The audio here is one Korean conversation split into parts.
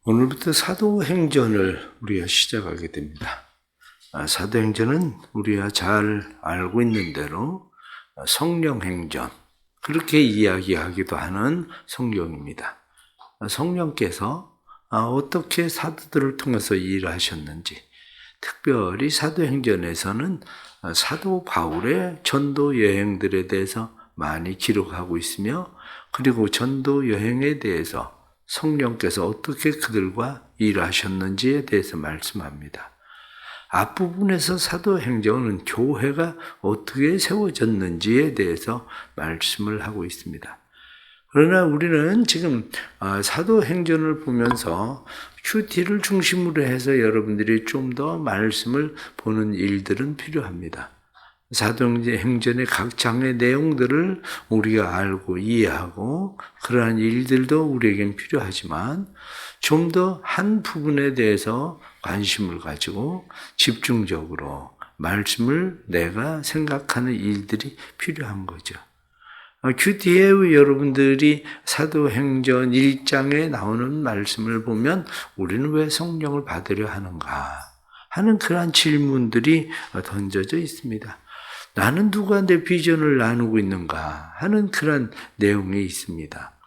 오늘부터 사도행전을 우리가 시작하게 됩니다. 사도행전은 우리가 잘 알고 있는 대로 성령행전, 그렇게 이야기하기도 하는 성경입니다. 성령께서 어떻게 사도들을 통해서 일하셨는지, 특별히 사도행전에서는 사도 바울의 전도 여행들에 대해서 많이 기록하고 있으며, 그리고 전도 여행에 대해서 성령께서 어떻게 그들과 일하셨는지에 대해서 말씀합니다. 앞부분에서 사도행전은 교회가 어떻게 세워졌는지에 대해서 말씀을 하고 있습니다. 그러나 우리는 지금 사도행전을 보면서 큐티를 중심으로 해서 여러분들이 좀 더 말씀을 보는 일들은 필요합니다. 사도행전의 각 장의 내용들을 우리가 알고 이해하고 그러한 일들도 우리에겐 필요하지만 좀 더 한 부분에 대해서 관심을 가지고 집중적으로 말씀을 내가 생각하는 일들이 필요한 거죠. 그 뒤에 여러분들이 사도행전 1장에 나오는 말씀을 보면 우리는 왜 성령을 받으려 하는가 하는 그러한 질문들이 던져져 있습니다. 나는 누가 내 비전을 나누고 있는가 하는 그런 내용이 있습니다.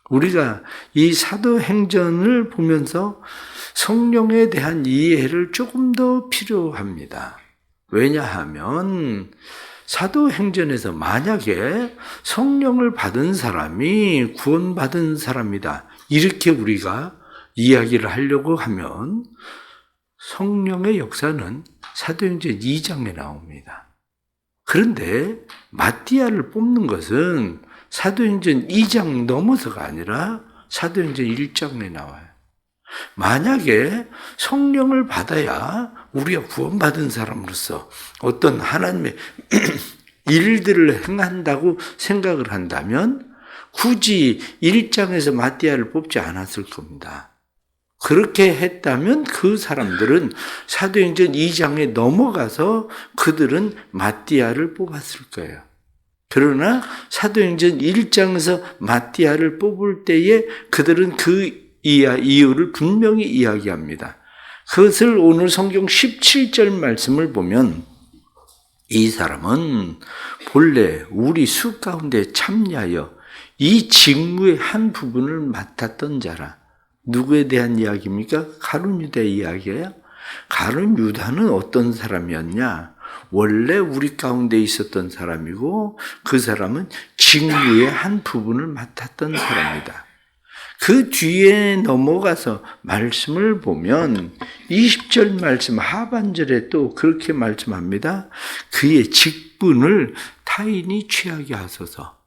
우리가 이 사도행전을 보면서 성령에 대한 이해를 조금 더 필요합니다. 왜냐하면 사도행전에서 만약에 성령을 받은 사람이 구원받은 사람이다, 이렇게 우리가 이야기를 하려고 하면 성령의 역사는 사도행전 2장에 나옵니다. 그런데 마띠아를 뽑는 것은 사도행전 2장 넘어서가 아니라 사도행전 1장에 나와요. 만약에 성령을 받아야 우리가 구원받은 사람으로서 어떤 하나님의 일들을 행한다고 생각을 한다면 굳이 1장에서 마띠아를 뽑지 않았을 겁니다. 그렇게 했다면 그 사람들은 사도행전 2장에 넘어가서 그들은 마띠아를 뽑았을 거예요. 그러나 사도행전 1장에서 마띠아를 뽑을 때에 그들은 그 이유를 분명히 이야기합니다. 그것을 오늘 성경 17절 말씀을 보면 이 사람은 본래 우리 수 가운데 참여하여 이 직무의 한 부분을 맡았던 자라. 누구에 대한 이야기입니까? 가룟 유다의 이야기예요. 가룟 유다는 어떤 사람이었냐? 원래 우리 가운데 있었던 사람이고 그 사람은 직무의 한 부분을 맡았던 사람이다. 그 뒤에 넘어가서 말씀을 보면 20절 말씀 하반절에 또 그렇게 말씀합니다. 그의 직분을 타인이 취하게 하소서.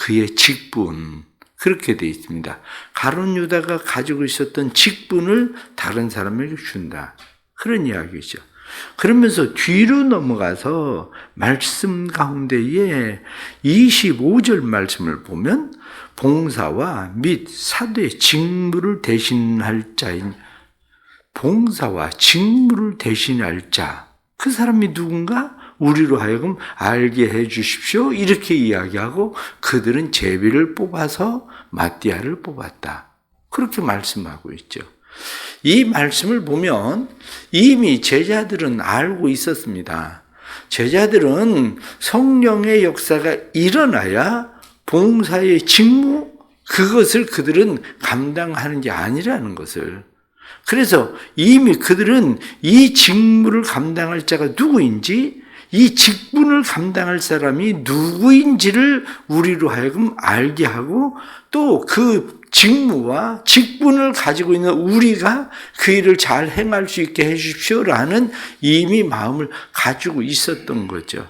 그의 직분, 그렇게 되어 있습니다. 가룟 유다가 가지고 있었던 직분을 다른 사람에게 준다, 그런 이야기죠. 그러면서 뒤로 넘어가서 말씀 가운데에 25절 말씀을 보면 봉사와 및 사도의 직무를 대신할 자인, 봉사와 직무를 대신할 자, 그 사람이 누군가? 우리로 하여금 알게 해 주십시오, 이렇게 이야기하고 그들은 제비를 뽑아서 마띠아를 뽑았다, 그렇게 말씀하고 있죠. 이 말씀을 보면 이미 제자들은 알고 있었습니다. 제자들은 성령의 역사가 일어나야 봉사의 직무, 그것을 그들은 감당하는 게 아니라는 것을, 그래서 이미 그들은 이 직무를 감당할 자가 누구인지, 이 직분을 감당할 사람이 누구인지를 우리로 하여금 알게 하고 또 그 직무와 직분을 가지고 있는 우리가 그 일을 잘 행할 수 있게 해 주십시오라는 이미 마음을 가지고 있었던 거죠.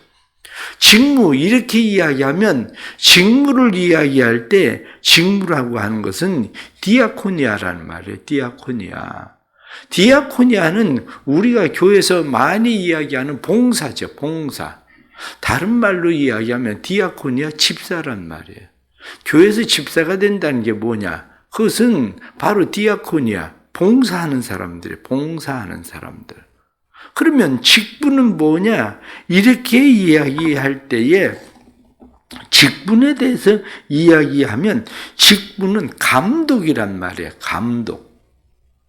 직무, 이렇게 이야기하면 직무를 이야기할 때 직무라고 하는 것은 디아코니아라는 말이에요. 디아코니아는 우리가 교회에서 많이 이야기하는 봉사죠. 봉사. 다른 말로 이야기하면 디아코니아 집사란 말이에요. 교회에서 집사가 된다는 게 뭐냐? 그것은 바로 디아코니아, 봉사하는 사람들이에요. 봉사하는 사람들. 그러면 직분은 뭐냐? 이렇게 이야기할 때에 직분에 대해서 이야기하면 직분은 감독이란 말이에요. 감독.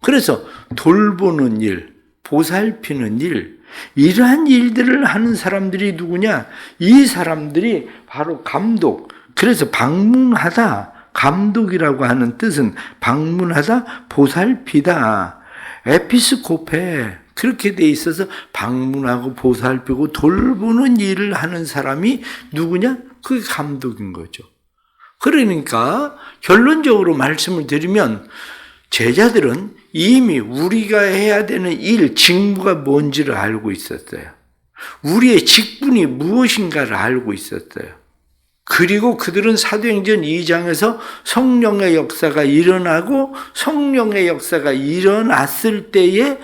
그래서 돌보는 일, 보살피는 일, 이러한 일들을 하는 사람들이 누구냐? 이 사람들이 바로 감독. 그래서 방문하다, 감독이라고 하는 뜻은 방문하다, 보살피다. 에피스코페, 그렇게 돼 있어서 방문하고 보살피고 돌보는 일을 하는 사람이 누구냐? 그게 감독인 거죠. 그러니까 결론적으로 말씀을 드리면 제자들은 이미 우리가 해야 되는 일, 직무가 뭔지를 알고 있었어요. 우리의 직분이 무엇인가를 알고 있었어요. 그리고 그들은 사도행전 2장에서 성령의 역사가 일어나고 성령의 역사가 일어났을 때에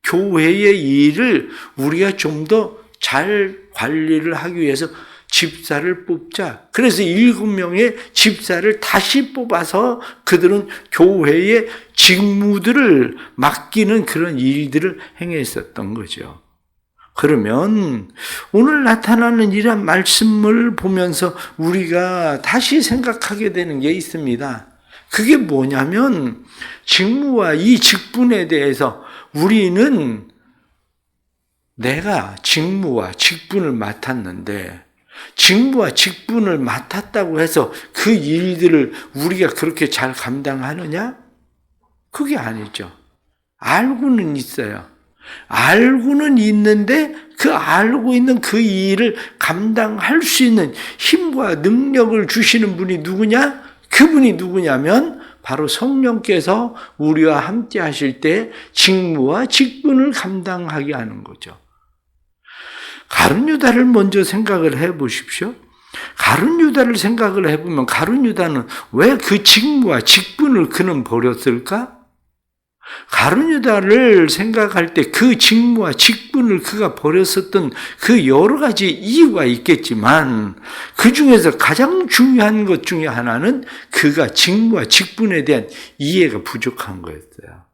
교회의 일을 우리가 좀 더 잘 관리를 하기 위해서 집사를 뽑자. 그래서 7명의 집사를 다시 뽑아서 그들은 교회의 직무들을 맡기는 그런 일들을 행했었던 거죠. 그러면 오늘 나타나는 이런 말씀을 보면서 우리가 다시 생각하게 되는 게 있습니다. 그게 뭐냐면 직무와 이 직분에 대해서 우리는 내가 직무와 직분을 맡았는데 직무와 직분을 맡았다고 해서 그 일들을 우리가 그렇게 잘 감당하느냐? 그게 아니죠. 알고는 있어요. 알고는 있는데 그 알고 있는 그 일을 감당할 수 있는 힘과 능력을 주시는 분이 누구냐? 그분이 누구냐면 바로 성령께서 우리와 함께 하실 때 직무와 직분을 감당하게 하는 거죠. 가룟 유다를 먼저 생각을 해 보십시오. 가룟 유다를 생각을 해보면 가룟 유다는 왜 그 직무와 직분을 그는 버렸을까? 가룟 유다를 생각할 때 그 직무와 직분을 그가 버렸었던 그 여러 가지 이유가 있겠지만 그 중에서 가장 중요한 것 중에 하나는 그가 직무와 직분에 대한 이해가 부족한 거였어요.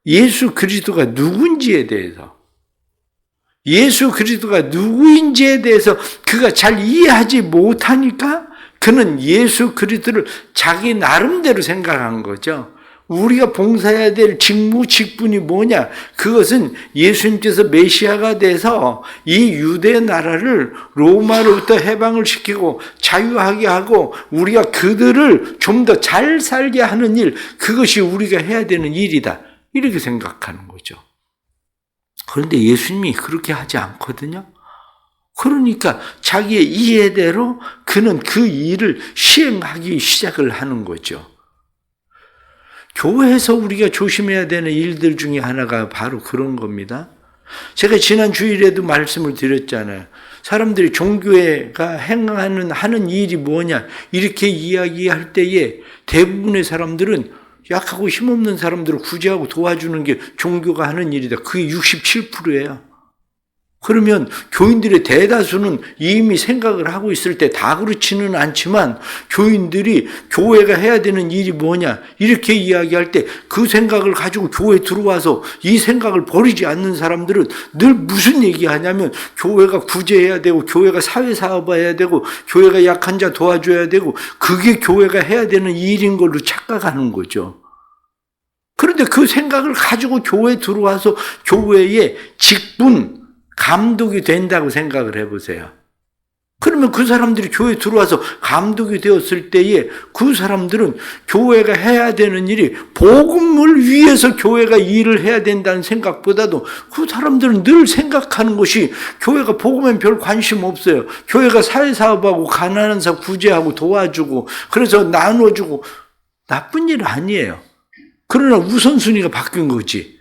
예수 그리스도가 누군지에 대해서, 예수 그리스도가 누구인지에 대해서 그가 잘 이해하지 못하니까 그는 예수 그리스도를 자기 나름대로 생각한 거죠. 우리가 봉사해야 될 직무, 직분이 뭐냐? 그것은 예수님께서 메시아가 돼서 이 유대 나라를 로마로부터 해방을 시키고 자유하게 하고 우리가 그들을 좀 더 잘 살게 하는 일, 그것이 우리가 해야 되는 일이다. 이렇게 생각하는 거죠. 그런데 예수님이 그렇게 하지 않거든요. 그러니까 자기의 이해대로 그는 그 일을 시행하기 시작을 하는 거죠. 교회에서 우리가 조심해야 되는 일들 중에 하나가 바로 그런 겁니다. 제가 지난 주일에도 말씀을 드렸잖아요. 사람들이 종교가 하는 일이 뭐냐 이렇게 이야기할 때에 대부분의 사람들은 약하고 힘없는 사람들을 구제하고 도와주는 게 종교가 하는 일이다. 그게 67%예요. 그러면 교인들의 대다수는 이미 생각을 하고 있을 때 다 그렇지는 않지만 교인들이 교회가 해야 되는 일이 뭐냐 이렇게 이야기할 때 그 생각을 가지고 교회에 들어와서 이 생각을 버리지 않는 사람들은 늘 무슨 얘기하냐면 교회가 구제해야 되고 교회가 사회사업해야 되고 교회가 약한 자 도와줘야 되고 그게 교회가 해야 되는 일인 걸로 착각하는 거죠. 그런데 그 생각을 가지고 교회에 들어와서 교회의 직분, 감독이 된다고 생각을 해보세요. 그러면 그 사람들이 교회에 들어와서 감독이 되었을 때에 그 사람들은 교회가 해야 되는 일이 복음을 위해서 교회가 일을 해야 된다는 생각보다도 그 사람들은 늘 생각하는 것이 교회가 복음엔 별 관심 없어요. 교회가 사회사업하고 가난한 사람 구제하고 도와주고 그래서 나눠주고 나쁜 일 아니에요. 그러나 우선순위가 바뀐 거지.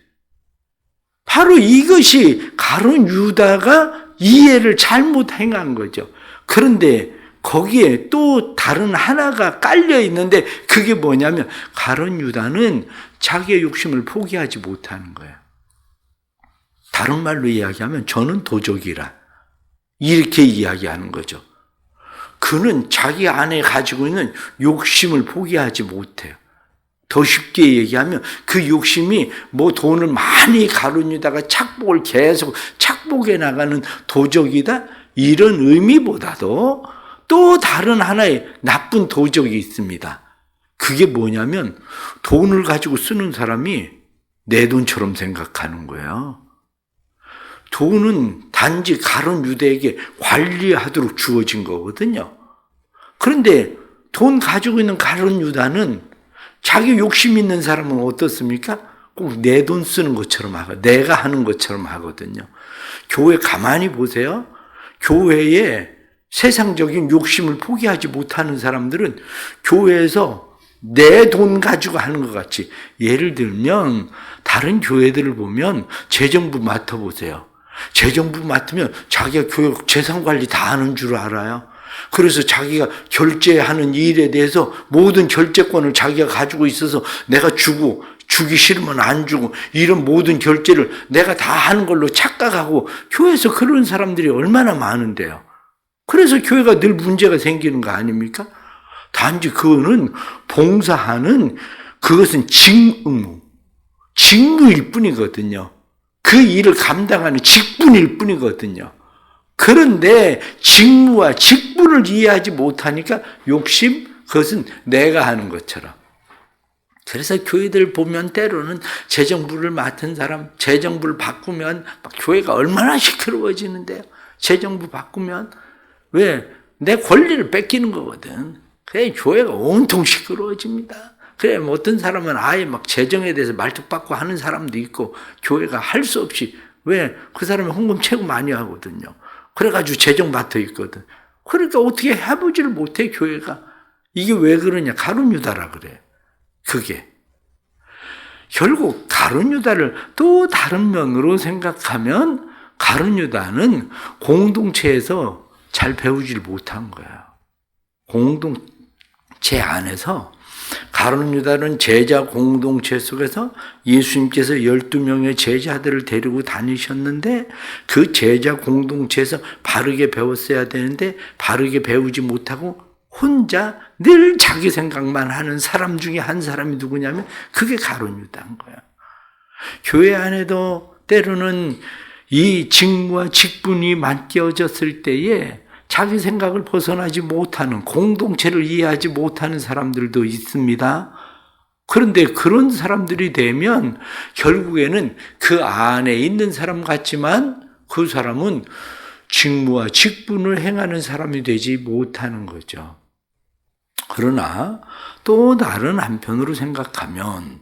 바로 이것이 가룟 유다가 이해를 잘못 행한 거죠. 그런데 거기에 또 다른 하나가 깔려 있는데 그게 뭐냐면 가룟 유다는 자기의 욕심을 포기하지 못하는 거예요. 다른 말로 이야기하면 저는 도적이라 이렇게 이야기하는 거죠. 그는 자기 안에 가지고 있는 욕심을 포기하지 못해요. 더 쉽게 얘기하면 그 욕심이 뭐 돈을 많이 가룟유다가 착복을 계속 착복해 나가는 도적이다 이런 의미보다도 또 다른 하나의 나쁜 도적이 있습니다. 그게 뭐냐면 돈을 가지고 쓰는 사람이 내 돈처럼 생각하는 거예요. 돈은 단지 가룟 유다에게 관리하도록 주어진 거거든요. 그런데 돈 가지고 있는 가룟 유다는 자기 욕심 있는 사람은 어떻습니까? 꼭 내 돈 쓰는 것처럼 하고 내가 하는 것처럼 하거든요. 교회 가만히 보세요. 교회에 세상적인 욕심을 포기하지 못하는 사람들은 교회에서 내 돈 가지고 하는 것 같이, 예를 들면 다른 교회들을 보면 재정부 맡아보세요. 재정부 맡으면 자기가 교회 재산관리 다 하는 줄 알아요. 그래서 자기가 결제하는 일에 대해서 모든 결제권을 자기가 가지고 있어서 내가 주기 싫으면 안 주고 이런 모든 결제를 내가 다 하는 걸로 착각하고, 교회에서 그런 사람들이 얼마나 많은데요. 그래서 교회가 늘 문제가 생기는 거 아닙니까? 단지 그거는 봉사하는, 그것은 직무일 뿐이거든요. 그 일을 감당하는 직분일 뿐이거든요. 그런데 직무와 직분을 이해하지 못하니까 욕심, 그것은 내가 하는 것처럼. 그래서 교회들 보면 때로는 재정부를 맡은 사람, 재정부를 바꾸면 막 교회가 얼마나 시끄러워지는데요. 재정부 바꾸면. 왜? 내 권리를 뺏기는 거거든. 그래 교회가 온통 시끄러워집니다. 그래 뭐 어떤 사람은 아예 막 재정에 대해서 말뚝박고 하는 사람도 있고, 교회가 할 수 없이, 왜? 그 사람이 헌금 최고 많이 하거든요. 그래가지고 재정 맡아 있거든. 그러니까 어떻게 해보지를 못해 교회가. 이게 왜 그러냐? 가룟 유다라 그래. 그게 결국 가룟 유다를 또 다른 면으로 생각하면, 가룟 유다는 공동체에서 잘 배우질 못한 거야. 공동체 안에서 가룟 유다는 제자 공동체 속에서 예수님께서 12명의 제자들을 데리고 다니셨는데, 그 제자 공동체에서 바르게 배웠어야 되는데 바르게 배우지 못하고 혼자 늘 자기 생각만 하는 사람 중에 한 사람이 누구냐면 그게 가룟 유다인 거야. 교회 안에도 때로는 이 직무와 직분이 맡겨졌을 때에 자기 생각을 벗어나지 못하는, 공동체를 이해하지 못하는 사람들도 있습니다. 그런데 그런 사람들이 되면 결국에는 그 안에 있는 사람 같지만 그 사람은 직무와 직분을 행하는 사람이 되지 못하는 거죠. 그러나 또 다른 한편으로 생각하면,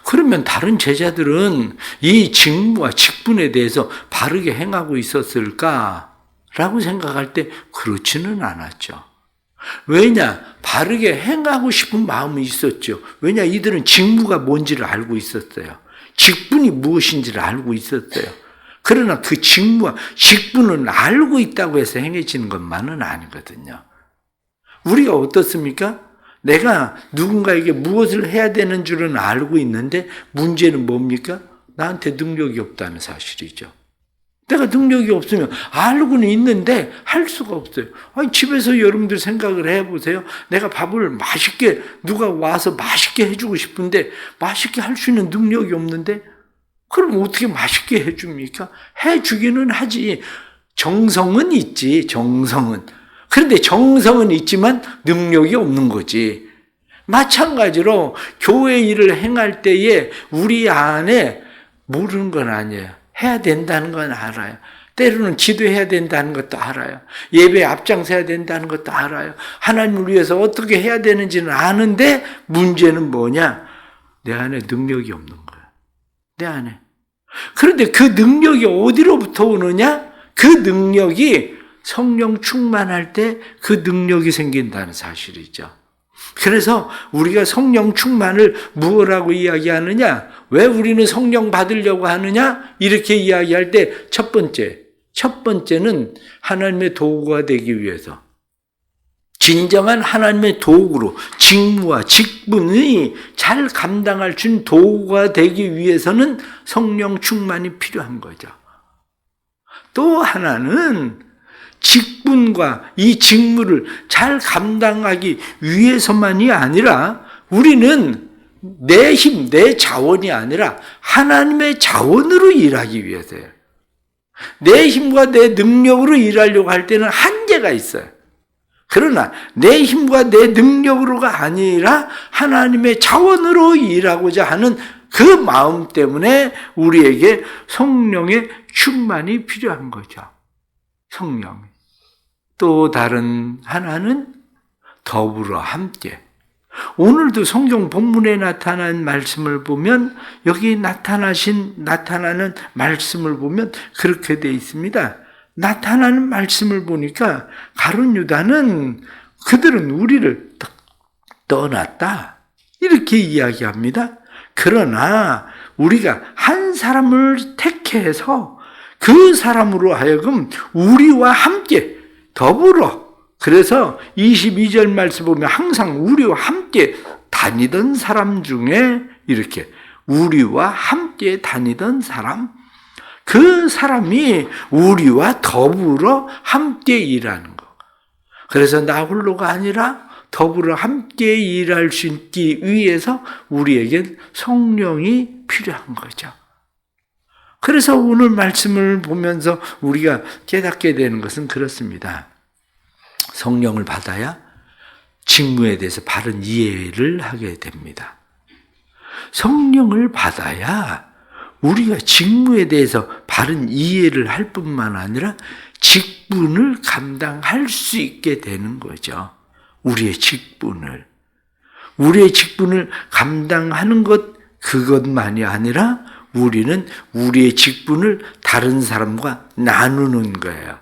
그러면 다른 제자들은 이 직무와 직분에 대해서 바르게 행하고 있었을까? 라고 생각할 때 그렇지는 않았죠. 왜냐? 바르게 행하고 싶은 마음이 있었죠. 왜냐? 이들은 직무가 뭔지를 알고 있었어요. 직분이 무엇인지를 알고 있었어요. 그러나 그 직무와 직분은 알고 있다고 해서 행해지는 것만은 아니거든요. 우리가 어떻습니까? 내가 누군가에게 무엇을 해야 되는 줄은 알고 있는데 문제는 뭡니까? 나한테 능력이 없다는 사실이죠. 내가 능력이 없으면 알고는 있는데 할 수가 없어요. 아니, 집에서 여러분들 생각을 해보세요. 내가 밥을 맛있게, 누가 와서 맛있게 해주고 싶은데 맛있게 할 수 있는 능력이 없는데 그럼 어떻게 맛있게 해줍니까? 해주기는 하지. 정성은 있지, 정성은. 그런데 정성은 있지만 능력이 없는 거지. 마찬가지로 교회 일을 행할 때에 우리 안에 모르는 건 아니에요. 해야 된다는 건 알아요. 때로는 기도해야 된다는 것도 알아요. 예배에 앞장서야 된다는 것도 알아요. 하나님을 위해서 어떻게 해야 되는지는 아는데 문제는 뭐냐? 내 안에 능력이 없는 거예요. 내 안에. 그런데 그 능력이 어디로부터 오느냐? 그 능력이 성령 충만할 때 그 능력이 생긴다는 사실이죠. 그래서 우리가 성령 충만을 무엇이라고 이야기하느냐? 왜 우리는 성령 받으려고 하느냐? 이렇게 이야기할 때 첫 번째는 하나님의 도구가 되기 위해서, 진정한 하나님의 도구로 직무와 직분이 잘 감당할 수 있는 도구가 되기 위해서는 성령 충만이 필요한 거죠. 또 하나는 직분과 이 직무를 잘 감당하기 위해서만이 아니라 우리는 내 힘, 내 자원이 아니라 하나님의 자원으로 일하기 위해서예요. 내 힘과 내 능력으로 일하려고 할 때는 한계가 있어요. 그러나 내 힘과 내 능력으로가 아니라 하나님의 자원으로 일하고자 하는 그 마음 때문에 우리에게 성령의 충만이 필요한 거죠. 성령. 또 다른 하나는 더불어 함께. 오늘도 성경 본문에 나타난 말씀을 보면 여기 나타나는 말씀을 보면 그렇게 되어 있습니다. 나타나는 말씀을 보니까 가룟 유다는 그들은 우리를 떠났다. 이렇게 이야기합니다. 그러나 우리가 한 사람을 택해서 그 사람으로 하여금 우리와 함께 더불어, 그래서 22절 말씀 보면 항상 우리와 함께 다니던 사람 중에 이렇게 우리와 함께 다니던 사람, 그 사람이 우리와 더불어 함께 일하는 거. 그래서 나 홀로가 아니라 더불어 함께 일할 수 있기 위해서 우리에겐 성령이 필요한 거죠. 그래서 오늘 말씀을 보면서 우리가 깨닫게 되는 것은 그렇습니다. 성령을 받아야 직무에 대해서 바른 이해를 하게 됩니다. 성령을 받아야 우리가 직무에 대해서 바른 이해를 할 뿐만 아니라 직분을 감당할 수 있게 되는 거죠. 우리의 직분을 감당하는 그것만이 아니라 우리는 우리의 직분을 다른 사람과 나누는 거예요.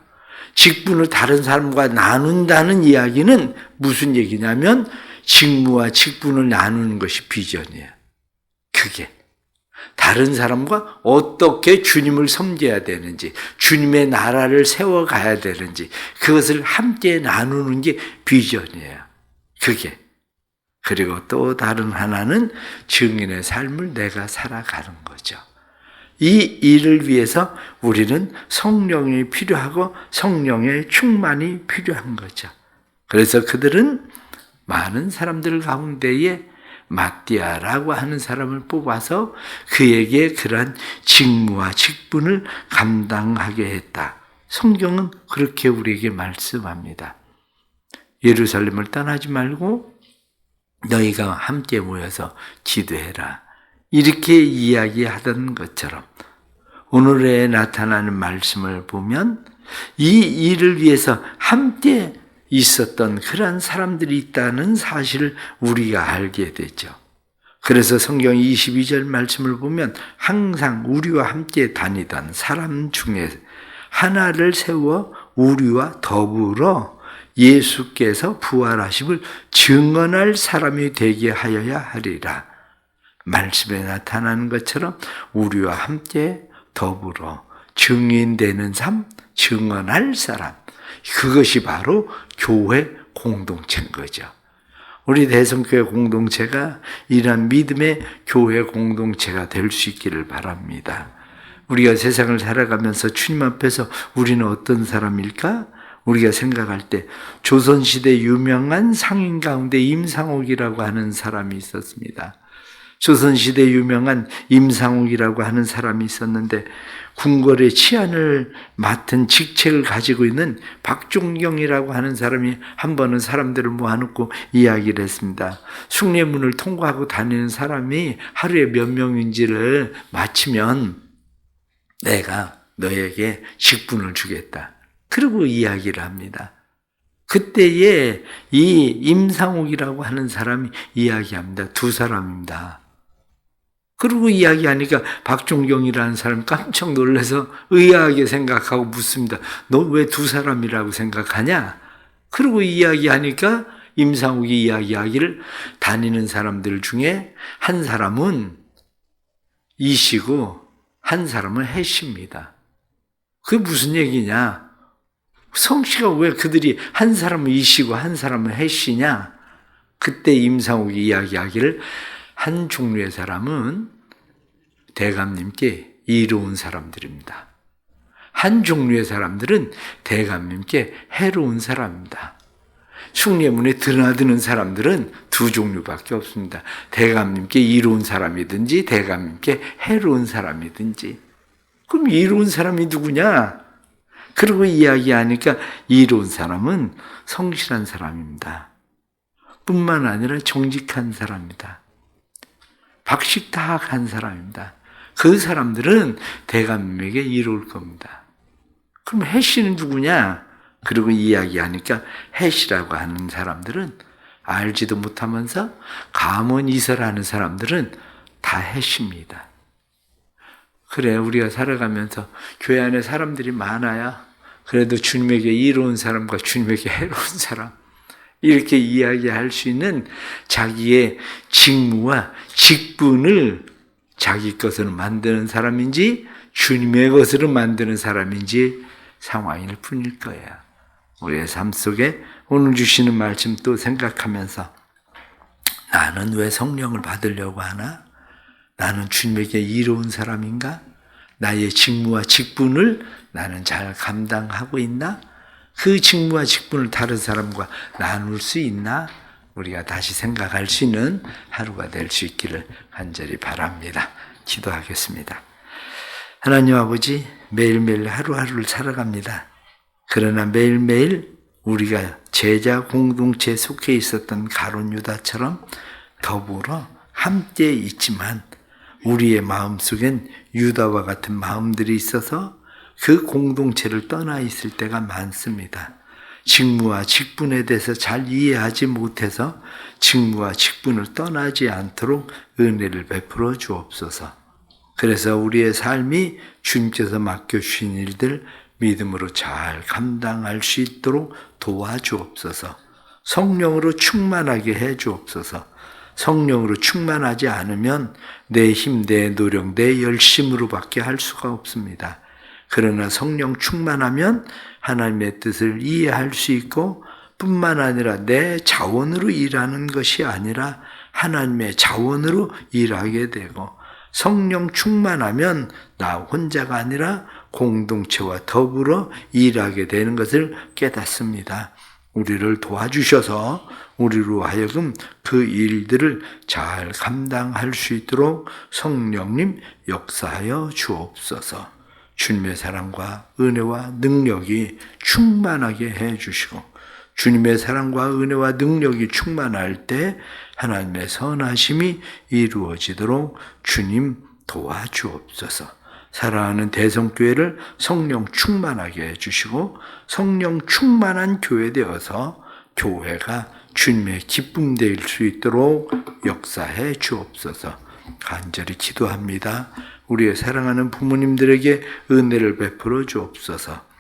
직분을 다른 사람과 나눈다는 이야기는 무슨 얘기냐면 직무와 직분을 나누는 것이 비전이에요. 그게 다른 사람과 어떻게 주님을 섬겨야 되는지, 주님의 나라를 세워가야 되는지 그것을 함께 나누는 게 비전이에요. 그게. 그리고 또 다른 하나는 증인의 삶을 내가 살아가는 거죠. 이 일을 위해서 우리는 성령이 필요하고 성령의 충만이 필요한 거죠. 그래서 그들은 많은 사람들 가운데에 마띠아라고 하는 사람을 뽑아서 그에게 그러한 직무와 직분을 감당하게 했다. 성경은 그렇게 우리에게 말씀합니다. 예루살렘을 떠나지 말고 너희가 함께 모여서 기도해라. 이렇게 이야기하던 것처럼 오늘에 나타나는 말씀을 보면 이 일을 위해서 함께 있었던 그러한 사람들이 있다는 사실을 우리가 알게 되죠. 그래서 성경 22절 말씀을 보면 항상 우리와 함께 다니던 사람 중에 하나를 세워 우리와 더불어 예수께서 부활하심을 증언할 사람이 되게 하여야 하리라. 말씀에 나타나는 것처럼 우리와 함께 더불어 증인되는 삶, 증언할 사람, 그것이 바로 교회 공동체인 거죠. 우리 대성교회 공동체가 이러한 믿음의 교회 공동체가 될 수 있기를 바랍니다. 우리가 세상을 살아가면서 주님 앞에서 우리는 어떤 사람일까? 우리가 생각할 때 조선시대 유명한 상인 가운데 임상옥이라고 하는 사람이 있었습니다. 조선시대 유명한 임상옥이라고 하는 사람이 있었는데 궁궐의 치안을 맡은 직책을 가지고 있는 박종경이라고 하는 사람이 한 번은 사람들을 모아놓고 이야기를 했습니다. 숭례문을 통과하고 다니는 사람이 하루에 몇 명인지를 맞히면 내가 너에게 직분을 주겠다. 그리고 이야기를 합니다. 그때에 이 임상옥이라고 하는 사람이 이야기합니다. 두 사람입니다. 그리고 이야기하니까 박종경이라는 사람이 깜짝 놀라서 의아하게 생각하고 묻습니다. 너 왜 두 사람이라고 생각하냐? 그리고 이야기하니까 임상욱이 이야기하기를 다니는 사람들 중에 한 사람은 이시고 한 사람은 해시입니다. 그게 무슨 얘기냐? 성씨가 왜 그들이 한 사람은 이시고 한 사람은 해시냐? 그때 임상욱이 이야기하기를 한 종류의 사람은 대감님께 이로운 사람들입니다. 한 종류의 사람들은 대감님께 해로운 사람입니다. 숭례문에 드나드는 사람들은 두 종류밖에 없습니다. 대감님께 이로운 사람이든지 대감님께 해로운 사람이든지. 그럼 이로운 사람이 누구냐? 그리고 이야기하니까 이로운 사람은 성실한 사람입니다. 뿐만 아니라 정직한 사람입니다. 박식 다 간 사람입니다. 그 사람들은 대감에게 이룰 겁니다. 그럼 해시는 누구냐? 그리고 이야기하니까 해시라고 하는 사람들은 알지도 못하면서 가문이설하는 사람들은 다 해시입니다. 그래, 우리가 살아가면서 교회 안에 사람들이 많아야 그래도 주님에게 이로운 사람과 주님에게 해로운 사람 이렇게 이야기할 수 있는 자기의 직무와 직분을 자기 것으로 만드는 사람인지 주님의 것으로 만드는 사람인지 상황일 뿐일 거야. 우리의 삶 속에 오늘 주시는 말씀 또 생각하면서 나는 왜 성령을 받으려고 하나? 나는 주님에게 이로운 사람인가? 나의 직무와 직분을 나는 잘 감당하고 있나? 그 직무와 직분을 다른 사람과 나눌 수 있나? 우리가 다시 생각할 수 있는 하루가 될 수 있기를 간절히 바랍니다. 기도하겠습니다. 하나님 아버지, 매일매일 하루하루를 살아갑니다. 그러나 매일매일 우리가 제자 공동체에 속해 있었던 가룟 유다처럼 더불어 함께 있지만 우리의 마음속엔 유다와 같은 마음들이 있어서 그 공동체를 떠나 있을 때가 많습니다. 직무와 직분에 대해서 잘 이해하지 못해서 직무와 직분을 떠나지 않도록 은혜를 베풀어 주옵소서. 그래서 우리의 삶이 주님께서 맡겨주신 일들 믿음으로 잘 감당할 수 있도록 도와주옵소서. 성령으로 충만하게 해 주옵소서. 성령으로 충만하지 않으면 내 힘, 내 노력, 내 열심으로밖에 할 수가 없습니다. 그러나 성령 충만하면 하나님의 뜻을 이해할 수 있고 뿐만 아니라 내 자원으로 일하는 것이 아니라 하나님의 자원으로 일하게 되고 성령 충만하면 나 혼자가 아니라 공동체와 더불어 일하게 되는 것을 깨닫습니다. 우리를 도와주셔서 우리로 하여금 그 일들을 잘 감당할 수 있도록 성령님 역사하여 주옵소서. 주님의 사랑과 은혜와 능력이 충만하게 해주시고 주님의 사랑과 은혜와 능력이 충만할 때 하나님의 선하심이 이루어지도록 주님 도와주옵소서. 사랑하는 대성교회를 성령 충만하게 해주시고 성령 충만한 교회 되어서 교회가 주님의 기쁨 될 수 있도록 역사해 주옵소서. 간절히 기도합니다. 우리의 사랑하는 부모님들에게 은혜를 베풀어 주옵소서.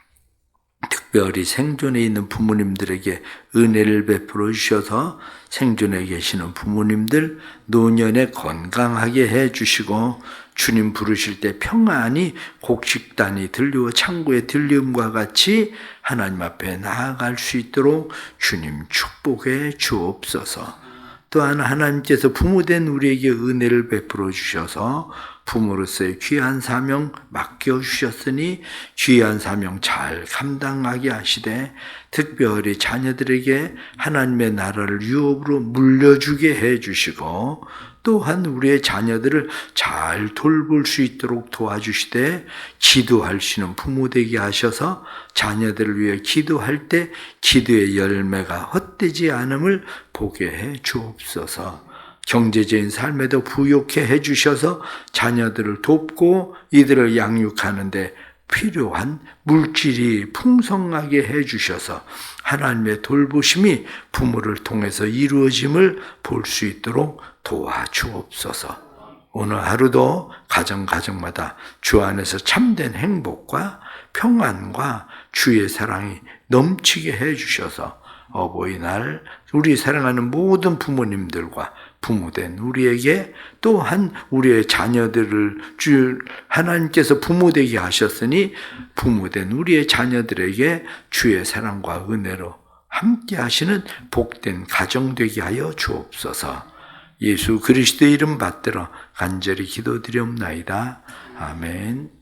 특별히 생존에 있는 부모님들에게 은혜를 베풀어 주셔서 생존에 계시는 부모님들 노년에 건강하게 해주시고 주님 부르실 때 평안히 곡식단이 들리고 창고의 들림과 같이 하나님 앞에 나아갈 수 있도록 주님 축복해 주옵소서. 또한 하나님께서 부모된 우리에게 은혜를 베풀어 주셔서 부모로서의 귀한 사명 맡겨주셨으니 귀한 사명 잘 감당하게 하시되 특별히 자녀들에게 하나님의 나라를 유업으로 물려주게 해주시고 또한 우리의 자녀들을 잘 돌볼 수 있도록 도와주시되 기도하시는 부모 되게 하셔서 자녀들을 위해 기도할 때 기도의 열매가 헛되지 않음을 보게 해 주옵소서. 경제적인 삶에도 부욕해 해주셔서 자녀들을 돕고 이들을 양육하는데 필요한 물질이 풍성하게 해주셔서 하나님의 돌보심이 부모를 통해서 이루어짐을 볼 수 있도록 도와주옵소서. 오늘 하루도 가정마다 주 안에서 참된 행복과 평안과 주의 사랑이 넘치게 해주셔서 어버이날 우리 사랑하는 모든 부모님들과 부모된 우리에게 또한 우리의 자녀들을 하나님께서 부모되게 하셨으니 부모된 우리의 자녀들에게 주의 사랑과 은혜로 함께 하시는 복된 가정 되게 하여 주옵소서. 예수 그리스도의 이름 받들어 간절히 기도드리옵나이다. 아멘.